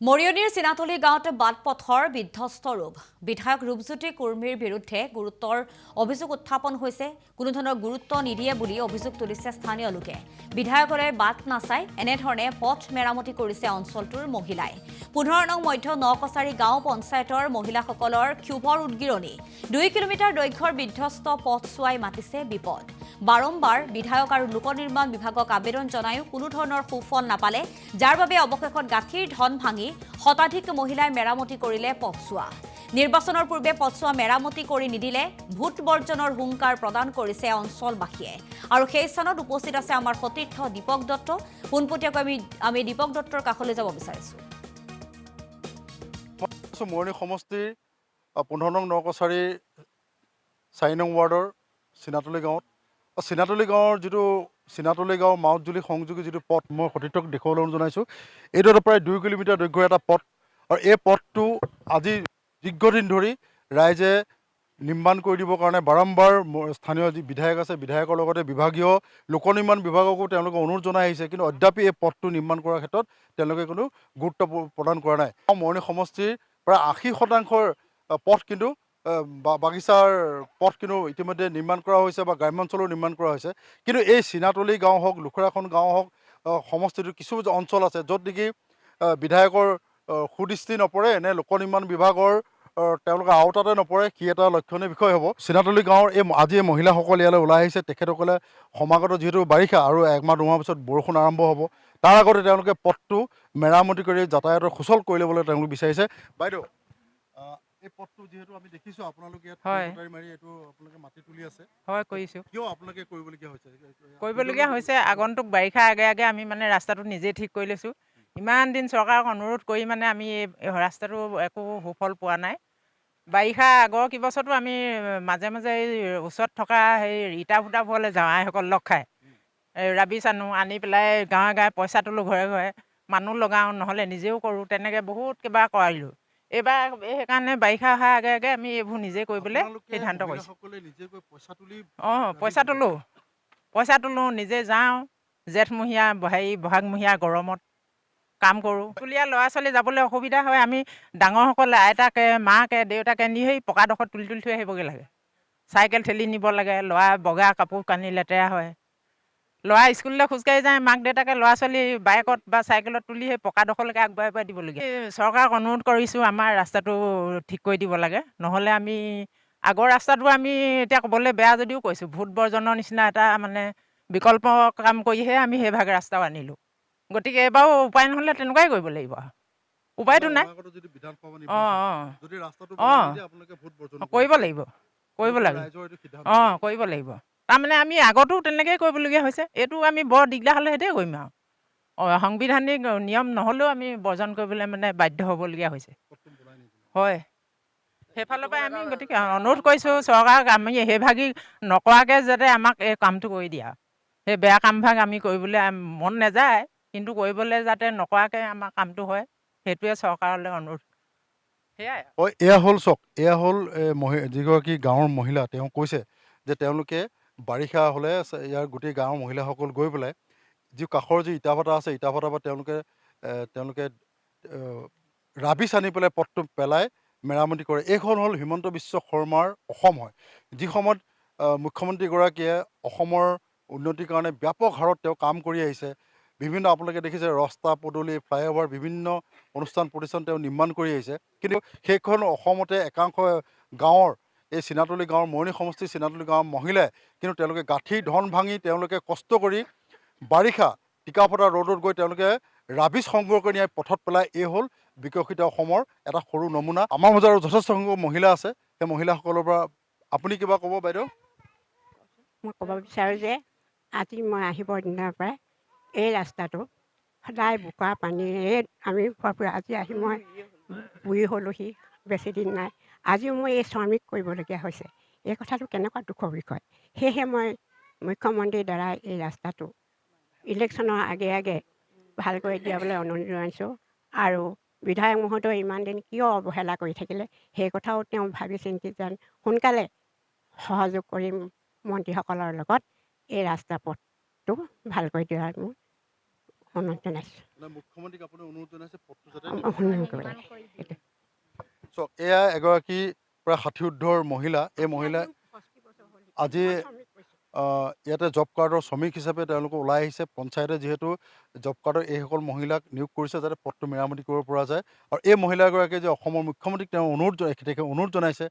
মৰিয়নিৰ চিনাতলী গাঁৱত বাটপথৰ বিধ্বস্ত ৰূপ বিধায়ক ৰূপজ্যোতি কুৰ্মীৰ বিৰুদ্ধে গুৰুত্বৰ অভিযোগ উত্থাপন হৈছে কোনো ধৰণৰ গুৰুত্ব নিদিয়ে বুলি অভিযোগ তুলিছে স্থানীয় লোকে বিধায়কৰে বাট নাচাই এনেধৰণে পথ মেৰামতি কৰিছে অঞ্চলটোৰ মহিলাই 15 নং মধ্য নকছাৰী গাঁও পঞ্চায়তৰ মহিলাসকলৰ ক্ষোভৰ উদ্গিৰণী 2 কিলোমিটাৰ দৈৰ্ঘ্যৰ বিধ্বস্ত পথ চোৱাই মাতিছে বিপদ বাৰম্বাৰ বিধায়ক আৰু লোক নিৰ্মাণ বিভাগক আবেদন জনায়ো কোনো ধৰণৰ সুফল নাপালে যাৰ বাবে অৱশেষত গাঁঠিৰ ধন ভাঙি শতাধিক মহিলাই মেৰামতি কৰিলে পথচোৱা নিৰ্বাচনৰ পূৰ্বে পথচোৱা মেৰামতি কৰি নিদিলে ভোট বৰ্জনৰ হুংকাৰ প্ৰদান কৰিছে অঞ্চলবাসীয়ে আৰু সেই স্থানত উপস্থিত আছে আমাৰ সতীৰ্থ দীপক দত্ত পোনপটীয়াকৈ আমি দীপক দত্তৰ কাষলৈ যাব বিচাৰিছো মৰিয়নি সমষ্টিৰ 15 নং নকছাৰী 4 নং ৱাৰ্ডৰ চিনাতলী গাঁৱত চিনাতলী গাঁৱৰ যিটো চিনাতলী গাঁও মাউতজুলি সংযোগী যিটো পথ মই সতীৰ্থক দেখুৱাবলৈ জনাইছোঁ এইটো এটা প্ৰায় 2 কিলোমিটাৰ দৈৰ্ঘ্যৰ এটা পথ আৰু এই পথটো আজি দীৰ্ঘদিন ধৰি ৰাইজে নিৰ্মাণ কৰি দিবৰ কাৰণে বাৰম্বাৰ স্থানীয় যি বিধায়ক আছে বিধায়কৰ লগতে বিভাগীয় লোক নিৰ্মাণ বিভাগকো তেওঁলোকে অনুৰোধ জনাই আহিছে কিন্তু অদ্যাপি এই পথটো নিৰ্মাণ কৰাৰ ক্ষেত্ৰত তেওঁলোকে কোনো গুৰুত্ব প্ৰদান কৰা নাই মৰিয়নি সমষ্টিৰ প্ৰায় 80% পথ কিন্তু বাগিচাৰ পথ কিন্তু ইতিমধ্যে নিৰ্মাণ কৰা হৈছে বা গ্ৰাম্যাঞ্চলো নিৰ্মাণ কৰা হৈছে কিন্তু এই চিনাতলী গাঁও হওক লুখৰাখন গাঁও হওক সমষ্টিটোৰ কিছু অঞ্চল আছে য'ত নেকি বিধায়কৰ সুদৃষ্টি নপৰে নে লোক নিৰ্মাণ বিভাগৰ তেওঁলোকে আওতাতে নপৰে কি এটা লক্ষণীয় বিষয় হ'ব চিনাতলী গাঁৱৰ আজি এই মহিলাসকল ইয়ালৈ ওলাই আহিছে তেখেতসকলে সমাগত যিহেতু বাৰিষা আৰু একমাহ দুমাহ পিছত বৰষুণ আৰম্ভ হ'ব তাৰ আগতে তেওঁলোকে পথটো মেৰামতি কৰি যাতায়াতৰ সুচল কৰি ল'বলৈ তেওঁলোকে বিচাৰিছে বাইদেউ এই পথটো যেহেতু আমি দেখিছো আপোনালোকে ইয়াত কটাৰী মাৰি এটো আপোনালোকে মাটি তুলি আছে হয় কৰিছো কিয় আপোনালোকে কৰিবলগীয়া হৈছে আগন্তুক বাৰিষা আগে আগে আমি মানে ৰাস্তাটো নিজে ঠিক কৰি লৈছো ইমান দিন চৰকাৰক অনুৰোধ কৰি মানে আমি এই ৰাস্তাটো একো সুফল পোৱা নাই বাৰিষা আগৰ কিবছৰতো আমি মাজে মাজে এই ওচৰত থকা সেই ইটা ফুটাবোৰলৈ যাওঁ আইসকল লগ খাই ৰাবিছ আনি পেলাই গাঁৱে গাঁৱে পইচা তোলো ঘৰে ঘৰে মানুহ লগাওঁ নহ'লে নিজেও কৰোঁ তেনেকৈ বহুত কিবা কৰিলোঁ এইবাৰ সেইকাৰণে বাৰিষা অহাৰ আগে আগে আমি এইবোৰ নিজে কৰিবলৈ সিদ্ধান্ত কৰিছোঁ পইচা তোলোঁ নিজে যাওঁ জেঠমহীয়া বহাগমহীয়া গৰমত কাম কৰোঁ স্কুলীয়া ল'ৰা ছোৱালী যাবলৈ অসুবিধা হয় আমি ডাঙৰসকলে আইতাকে মাকে দেউতাকে নি সেই পকাডোখৰত তুলি তুলি থৈ আহিবগৈ লাগে চাইকেল ঠেলি নিব লাগে ল'ৰা বগা কাপোৰ কানি লেতেৰা হয় ল'ৰা স্কুললৈ খোজকাঢ়ি যায় মাক দেউতাকে ল'ৰা ছোৱালী বাইকত বা চাইকেলত তুলি সেই পকাডোখৰলৈকে আগবঢ়াই দিবলগীয়া চৰকাৰক অনুৰোধ কৰিছোঁ আমাৰ ৰাস্তাটো ঠিক কৰি দিব লাগে নহ'লে আমি আগৰ ৰাস্তাটো আমি এতিয়া ক'বলৈ বেয়া যদিও কৈছোঁ ভোট বৰ্জনৰ নিচিনা এটা মানে বিকল্প কাম কৰিহে আমি সেইভাগে ৰাস্তাও আনিলোঁ গতিকে এইবাৰো উপায় নহ'লে তেনেকুৱাই কৰিব লাগিব উপায়টো নাই কৰিব লাগিব কৰিব লাগিব তাৰমানে আমি আগতো তেনেকৈয়ে কৰিবলগীয়া হৈছে এইটো আমি বৰ দিগদাৰ হ'লে সেইটোৱে কৰিম আৰু সাংবিধানিক নিয়ম নহ'লেও আমি বৰ্জন কৰিবলৈ মানে বাধ্য হ'বলগীয়া হৈছে হয় সেইফালৰ পৰাই আমি গতিকে অনুৰোধ কৰিছোঁ চৰকাৰক আমি সেইভাগি নকৰাকৈ যাতে আমাক এই কামটো কৰি দিয়া সেই বেয়া কামভাগ আমি কৰিবলৈ মন নাযায় কিন্তু কৰিবলৈ যাতে নকৰাকৈ আমাৰ কামটো হয় সেইটোৱে চৰকাৰলৈ অনুৰোধ সেয়াই এয়া হ'ল চাওক এয়া হ'ল যিগৰাকী গাঁৱৰ মহিলা তেওঁ কৈছে যে তেওঁলোকে বাৰিষা হ'লে ইয়াৰ গোটেই গাঁৱৰ মহিলাসকল গৈ পেলাই যি কাষৰ যি ইটা ভাটা আছে ইটা ভাটাৰ পৰা তেওঁলোকে ৰাবিছ আনি পেলাই পথটো পেলাই মেৰামতি কৰে এইখন হ'ল হিমন্ত বিশ্ব শৰ্মাৰ অসম হয় যি সময়ত মুখ্যমন্ত্ৰীগৰাকীয়ে অসমৰ উন্নতিৰ কাৰণে ব্যাপক হাৰত তেওঁ কাম কৰি আহিছে বিভিন্ন আপোনালোকে দেখিছে ৰাস্তা পদূলি ফ্লাইঅভাৰ বিভিন্ন অনুষ্ঠান প্ৰতিষ্ঠান তেওঁ নিৰ্মাণ কৰি আহিছে কিন্তু সেইখন অসমতে একাংশ গাঁৱৰ এই চিনাতলী গাঁৱৰ মৰিয়নি সমষ্টিৰ চিনাতলী গাঁৱৰ মহিলাই কিন্তু তেওঁলোকে গাঁঠিৰ ধন ভাঙি তেওঁলোকে কষ্ট কৰি বাৰিষা টিকাফটা ৰ'দত গৈ তেওঁলোকে ৰাবিছ সংগ্ৰহ কৰি নিয়াৰ পথত পেলাই এই হ'ল বিকশিত অসমৰ এটা সৰু নমুনা আমাৰ মাজত আৰু যথেষ্ট সংখ্যক মহিলা আছে সেই মহিলাসকলৰ পৰা আপুনি কিবা ক'ব বাইদেউ মই ক'ব বিচাৰোঁ যে আজি মই আহিবৰ দিনাৰ পৰাই এই ৰাস্তাটো সদায় বোকা পানীৰে আমি আজি আহি মই বুঢ়ী হ'লোহি বেছিদিন নাই আজিও মই এই শ্ৰমিক কৰিবলগীয়া হৈছে এই কথাটো কেনেকুৱা দুখৰ বিষয় সেয়েহে মই মুখ্যমন্ত্ৰীৰ দ্বাৰা এই ৰাস্তাটো ইলেকশ্যনৰ আগে আগে ভাল কৰি দিয়াবলৈ অনুৰোধ জনাইছোঁ আৰু বিধায়ক মহোদয়ে ইমান দিন কিয় অৱহেলা কৰি থাকিলে সেই কথাও তেওঁ ভাবি চিন্তি যেন সোনকালে সহযোগ কৰি মন্ত্ৰীসকলৰ লগত এই ৰাস্তা পথটো ভাল কৰি দিয়াৰ মোৰ অনুৰোধ জনাইছোঁ মানে মুখ্যমন্ত্ৰীক আপুনি অনুৰোধ জনাইছে পদটো যাতে সন্মান কৰিব লাগে সেইটো চাওক এয়া এগৰাকী প্ৰায় 60 ঊৰ্ধৰ মহিলা এই মহিলা আজি ইয়াতে জব কাৰ্ডৰ শ্ৰমিক হিচাপে তেওঁলোকে ওলাই আহিছে পঞ্চায়তে যিহেতু জব কাৰ্ডৰ এইসকল মহিলাক নিয়োগ কৰিছে যাতে পদটো মেৰামতি কৰিব পৰা যায় আৰু এই মহিলাগৰাকীয়ে যে অসমৰ মুখ্যমন্ত্ৰীক তেওঁ অনুৰোধ জনাইছে